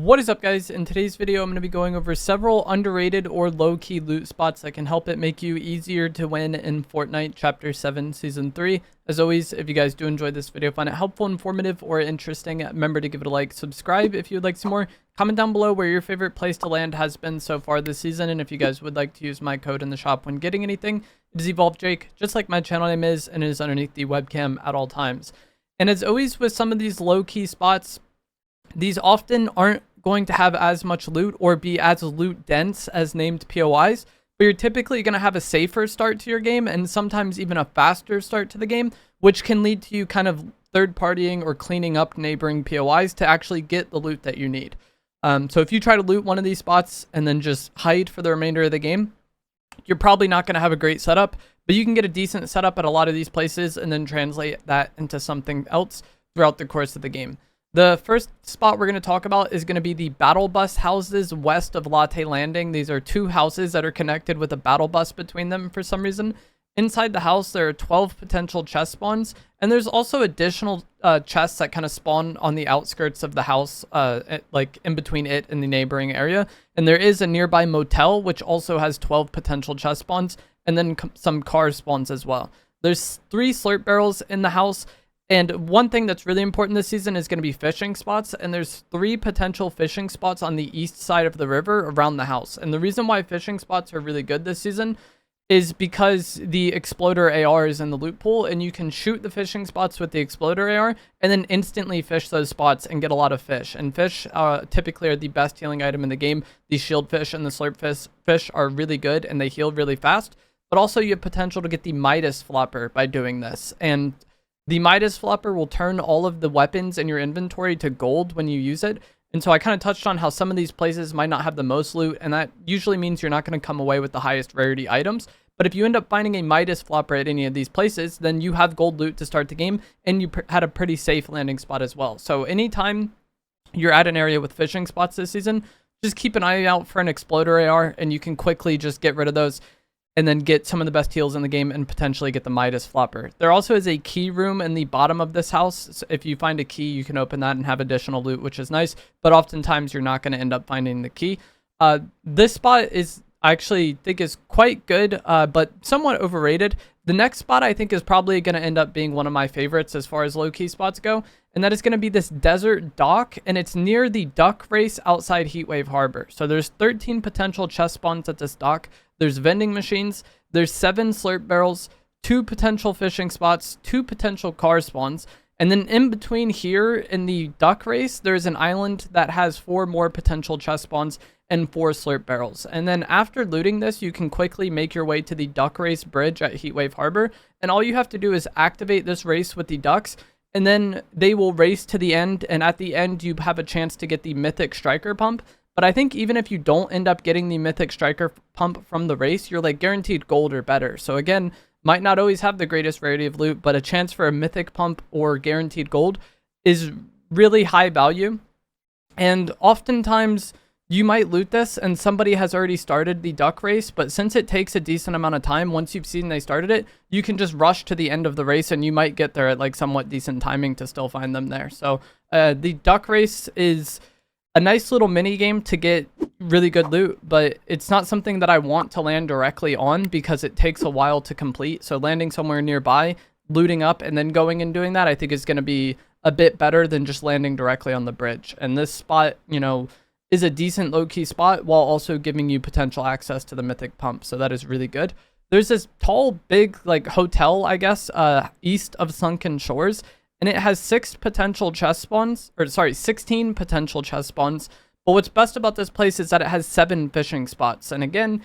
What is up, guys? In today's video, I'm going to be going over several underrated or low-key loot spots that can help it make you easier to win in Fortnite Chapter 7 Season 3. As always, if you guys do enjoy this video, find it helpful, informative, or interesting, remember to give it a like, subscribe if you would like to see more. Comment down below where your favorite place to land has been so far this season, and if you guys would like to use my code in the shop when getting anything, it is EvolvedJake, just like my channel name is, and it is underneath the webcam at all times. And as always with some of these low-key spots, these often aren't going to have as much loot or be as loot dense as named POIs, but you're typically going to have a safer start to your game and sometimes even a faster start to the game, which can lead to you kind of third partying or cleaning up neighboring POIs to actually get the loot that you need. So if you try to loot one of these spots and then just hide for the remainder of the game, you're probably not going to have a great setup, but you can get a decent setup at a lot of these places and then translate that into something else throughout the course of the game. The first spot we're going to talk about is going to be the battle bus houses west of Lifty Landing. These are two houses that are connected with a battle bus between them for some reason. Inside the house, there are 12 potential chest spawns, and there's also additional chests that kind of spawn on the outskirts of the house, like in between it and the neighboring area. And there is a nearby motel, which also has 12 potential chest spawns, and then some car spawns as well. There's 3 slurp barrels in the house. And one thing that's really important this season is going to be fishing spots. And there's 3 potential fishing spots on the east side of the river around the house. And the reason why fishing spots are really good this season is because the exploder AR is in the loot pool. And you can shoot the fishing spots with the exploder AR and then instantly fish those spots and get a lot of fish. And fish typically are the best healing item in the game. The shield fish and the slurp fish are really good and they heal really fast. But also you have potential to get the Midas flopper by doing this. And the Midas flopper will turn all of the weapons in your inventory to gold when you use it. And so I kind of touched on how some of these places might not have the most loot, and that usually means you're not going to come away with the highest rarity items. But if you end up finding a Midas flopper at any of these places, then you have gold loot to start the game, and you had a pretty safe landing spot as well. So anytime you're at an area with fishing spots this season, just keep an eye out for an exploder AR, and you can quickly just get rid of those and then get some of the best heals in the game and potentially get the Midas flopper. There also is a key room in the bottom of this house. So if you find a key, you can open that and have additional loot, which is nice, but oftentimes you're not going to end up finding the key. This spot is, I actually think, is quite good, but somewhat overrated. The next spot I think is probably going to end up being one of my favorites as far as low-key spots go, and that is going to be this desert dock, and it's near the duck race outside Heatwave Harbor. So there's 13 potential chest spawns at this dock. There's vending machines, there's 7 slurp barrels, 2 potential fishing spots, 2 potential car spawns, and then in between here in the duck race, there's an island that has 4 more potential chest spawns and 4 slurp barrels. And then after looting this, you can quickly make your way to the duck race bridge at Heatwave Harbor, and all you have to do is activate this race with the ducks, and then they will race to the end, and at the end you have a chance to get the mythic striker pump. But I think even if you don't end up getting the mythic striker pump from the race, you're like guaranteed gold or better. So again, might not always have the greatest variety of loot, but a chance for a mythic pump or guaranteed gold is really high value. And oftentimes you might loot this and somebody has already started the duck race, but since it takes a decent amount of time, once you've seen they started it, you can just rush to the end of the race and you might get there at like somewhat decent timing to still find them there. So the duck race is a nice little mini game to get really good loot, but it's not something that I want to land directly on because it takes a while to complete. So landing somewhere nearby, looting up, and then going and doing that, I think is going to be a bit better than just landing directly on the bridge. And this spot, you know, is a decent low-key spot while also giving you potential access to the mythic pump. So that is really good. There's this tall, big, like hotel, I guess, east of Sunken Shores. And it has 16 potential chest spawns. But what's best about this place is that it has 7 fishing spots. And again,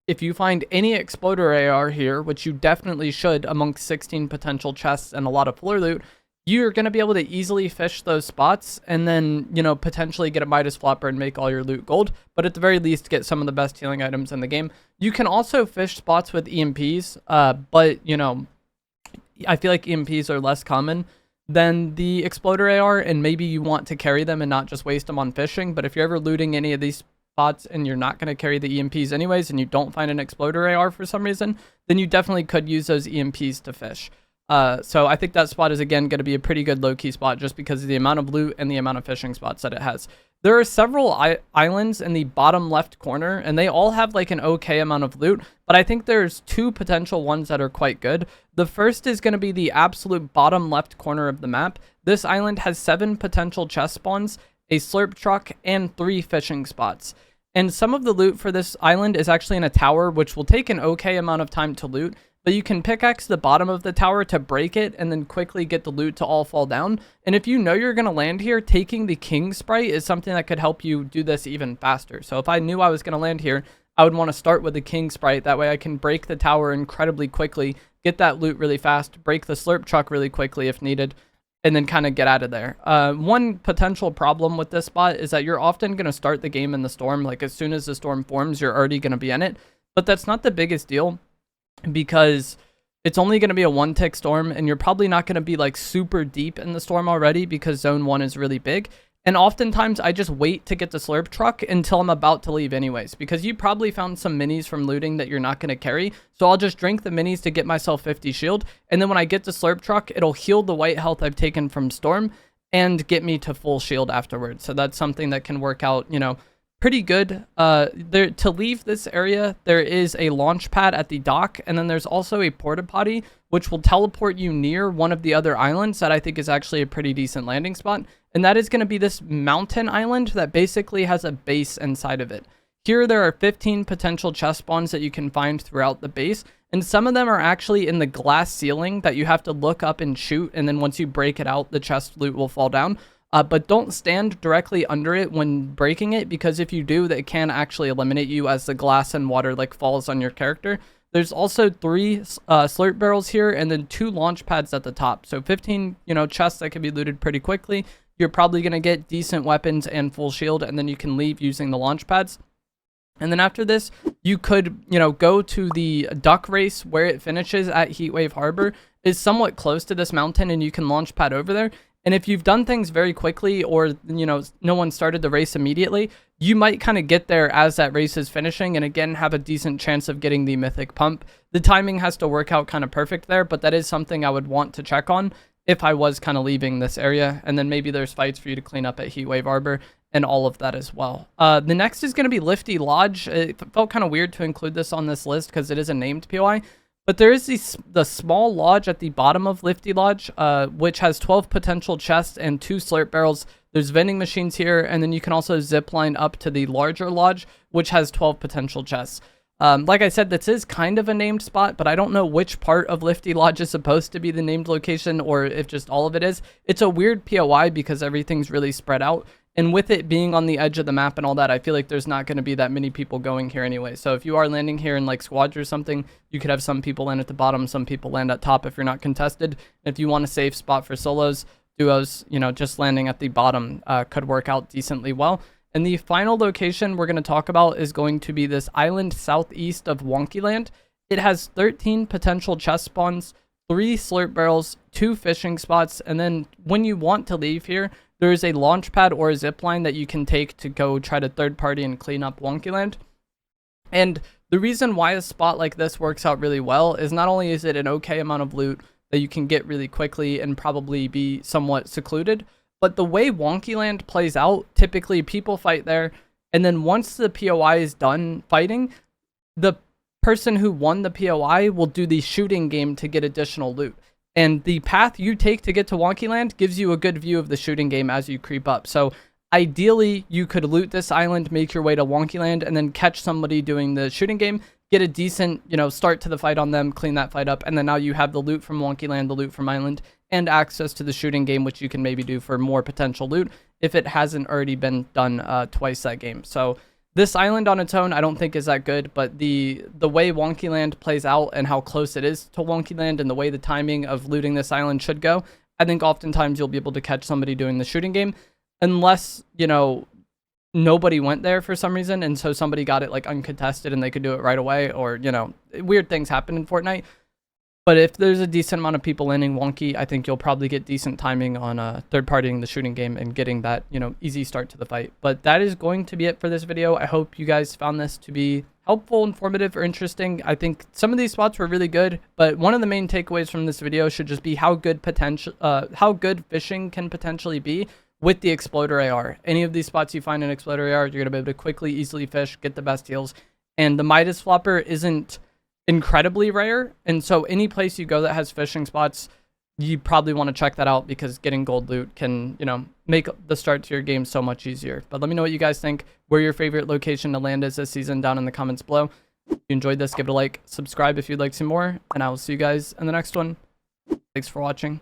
if you find any exploder AR here, which you definitely should amongst 16 potential chests and a lot of floor loot, you're going to be able to easily fish those spots and then, you know, potentially get a Midas flopper and make all your loot gold. But at the very least, get some of the best healing items in the game. You can also fish spots with EMPs, but, you know, I feel like EMPs are less common than the exploder AR, and maybe you want to carry them and not just waste them on fishing. But if you're ever looting any of these spots and you're not going to carry the EMPs anyways, and you don't find an exploder AR for some reason, then you definitely could use those EMPs to fish. So I think that spot is, again, going to be a pretty good low-key spot just because of the amount of loot and the amount of fishing spots that it has. There are several islands in the bottom left corner, and they all have like an okay amount of loot, but I think there's two potential ones that are quite good. The first is going to be the absolute bottom left corner of the map. This island has 7 potential chest spawns, a slurp truck, and 3 fishing spots. And some of the loot for this island is actually in a tower, which will take an okay amount of time to loot, but you can pickaxe the bottom of the tower to break it and then quickly get the loot to all fall down. And if you know you're going to land here, taking the king sprite is something that could help you do this even faster. So if I knew I was going to land here, I would want to start with the king sprite. That way I can break the tower incredibly quickly, get that loot really fast, break the slurp truck really quickly if needed, and then kind of get out of there. One potential problem with this spot is that you're often going to start the game in the storm. Like as soon as the storm forms, you're already going to be in it. But that's not the biggest deal, because it's only going to be a 1-tick storm, and you're probably not going to be like super deep in the storm already because zone 1 is really big. And oftentimes I just wait to get the slurp truck until I'm about to leave anyways, because you probably found some minis from looting that you're not going to carry. So I'll just drink the minis to get myself 50 shield. And then when I get the slurp truck, it'll heal the white health I've taken from storm and get me to full shield afterwards. So that's something that can work out, you know, pretty good. To leave this area, there is a launch pad at the dock, and then there's also a porta potty which will teleport you near one of the other islands that I think is actually a pretty decent landing spot, and that is going to be this mountain island that basically has a base inside of it. Here there are 15 potential chest spawns that you can find throughout the base, and some of them are actually in the glass ceiling that you have to look up and shoot, and then once you break it out, the chest loot will fall down. But don't stand directly under it when breaking it, because if you do, that can actually eliminate you as the glass and water like falls on your character. There's also 3 slurp barrels here, and then 2 launch pads at the top. So 15, you know, chests that can be looted pretty quickly. You're probably going to get decent weapons and full shield, and then you can leave using the launch pads. And then after this, you could, you know, go to the duck race where it finishes at Heatwave Harbor. Is somewhat close to this mountain, and you can launch pad over there. And if you've done things very quickly, or, you know, no one started the race immediately, you might kind of get there as that race is finishing, and again, have a decent chance of getting the mythic pump. The timing has to work out kind of perfect there, but that is something I would want to check on if I was kind of leaving this area. And then maybe there's fights for you to clean up at Heatwave Harbor and all of that as well. The next is going to be Lifty Lodge. It felt kind of weird to include this on this list because it is a named POI. But there is the small lodge at the bottom of Lifty Lodge, which has 12 potential chests and 2 slurp barrels. There's vending machines here, and then you can also zip line up to the larger lodge, which has 12 potential chests. Like I said, this is kind of a named spot, but I don't know which part of Lifty Lodge is supposed to be the named location, or if just all of it is. It's a weird POI because everything's really spread out. And with it being on the edge of the map and all that, I feel like there's not going to be that many people going here anyway. So if you are landing here in like squads or something, you could have some people land at the bottom, some people land at top if you're not contested. If you want a safe spot for solos, duos, you know, just landing at the bottom could work out decently well. And the final location we're going to talk about is going to be this island southeast of Wonky Land. It has 13 potential chest spawns, 3 slurp barrels, 2 fishing spots, and then when you want to leave here, there is a launch pad or a zip line that you can take to go try to third party and clean up Wonky Land. And the reason why a spot like this works out really well is not only is it an okay amount of loot that you can get really quickly and probably be somewhat secluded, but the way Wonky Land plays out, typically people fight there, and then once the POI is done fighting, the person who won the POI will do the shooting game to get additional loot. And the path you take to get to Wonky Land gives you a good view of the shooting game as you creep up. So ideally, you could loot this island, make your way to Wonky Land, and then catch somebody doing the shooting game, get a decent, you know, start to the fight on them, clean that fight up, and then now you have the loot from Wonky Land, the loot from Island, and access to the shooting game, which you can maybe do for more potential loot if it hasn't already been done twice that game. So this island on its own, I don't think is that good, but the way Wonky Land plays out and how close it is to Wonky Land and the way the timing of looting this island should go, I think oftentimes you'll be able to catch somebody doing the shooting game, unless, you know, nobody went there for some reason, and so somebody got it like uncontested and they could do it right away, or, you know, weird things happen in Fortnite. But if there's a decent amount of people landing Wonky, I think you'll probably get decent timing on third-partying the shooting game and getting that, you know, easy start to the fight. But that is going to be it for this video. I hope you guys found this to be helpful, informative, or interesting. I think some of these spots were really good, but one of the main takeaways from this video should just be how good fishing can potentially be with the Exploder AR. Any of these spots you find an Exploder AR, you're gonna be able to quickly, easily fish, get the best deals. And the Midas Flopper isn't incredibly rare, and so any place you go that has fishing spots, you probably want to check that out, because getting gold loot can, you know, make the start to your game so much easier. But let me know what you guys think, where your favorite location to land is this season, down in the comments below. If you enjoyed this, give it a like, subscribe if you'd like to see more, and I will see you guys in the next one. Thanks for watching.